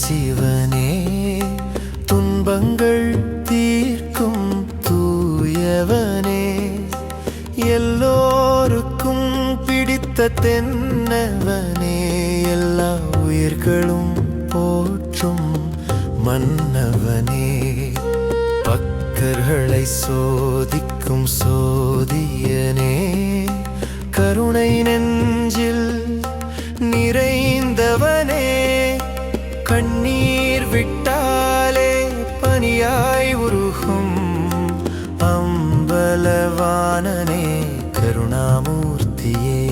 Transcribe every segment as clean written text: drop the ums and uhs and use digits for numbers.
சிவனே துன்பங்கள் தீர்க்கும் தூயவனே எல்லோருக்கும் பிடித்த தென்னவனே எல்லா உயிர்களும் போற்றும் மன்னவனே பக்தர்களை சோதிக்கும் சோதியனே கருணை நெஞ்சில் நிறைந்தவனே கண்ணீர் விட்டாலே பனியாய் உருகும் அம்பலவாணனே கருணாமூர்த்தியே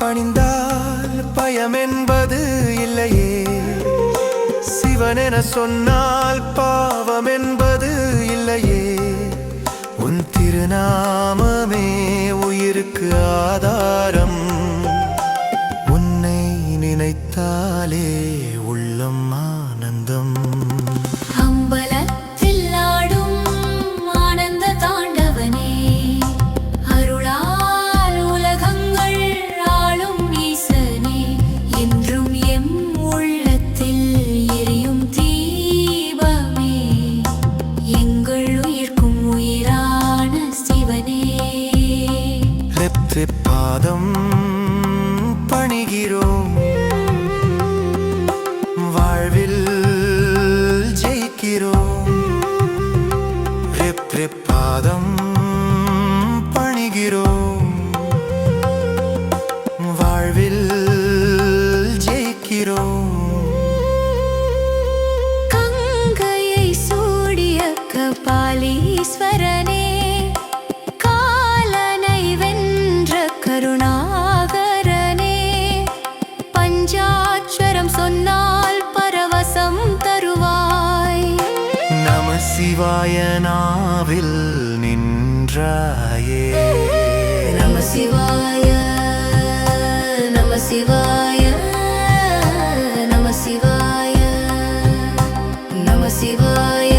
பணிந்தால் பயம் என்பது இல்லையே சிவன் என சொன்னால் பாவம் என்பது இல்லையே உன் திருநாமமே உயிருக்கு ஆதாரம் உன்னை நினைத்தாலே உள்ளம் ஆனந்தம் பாதம் பணிகிறோம் வாழ்வில் ஜெயிக்கிறோம் பாதம் பணிகிறோம் வாழ்வில் ஜெயிக்கிறோம் கங்கையை சூடிய கபாலீஸ்வரனே கருணாகரனே பஞ்சாட்சரம் சொன்னால் பரவசம் தருவாய் நம சிவாய நாவில் நின்றாயே நம சிவாய நம சிவாய நம சிவாய நம சிவாய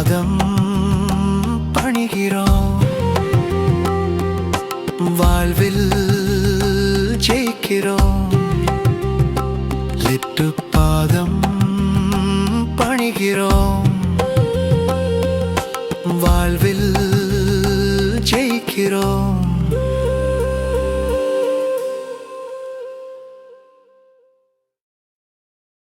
பாதம் பணிகிறோம் வாழ்வில் ஜெயிக்கிறோம் லிட்டு பாதம் பணிகிறோம் வாழ்வில் ஜெயிக்கிறோம்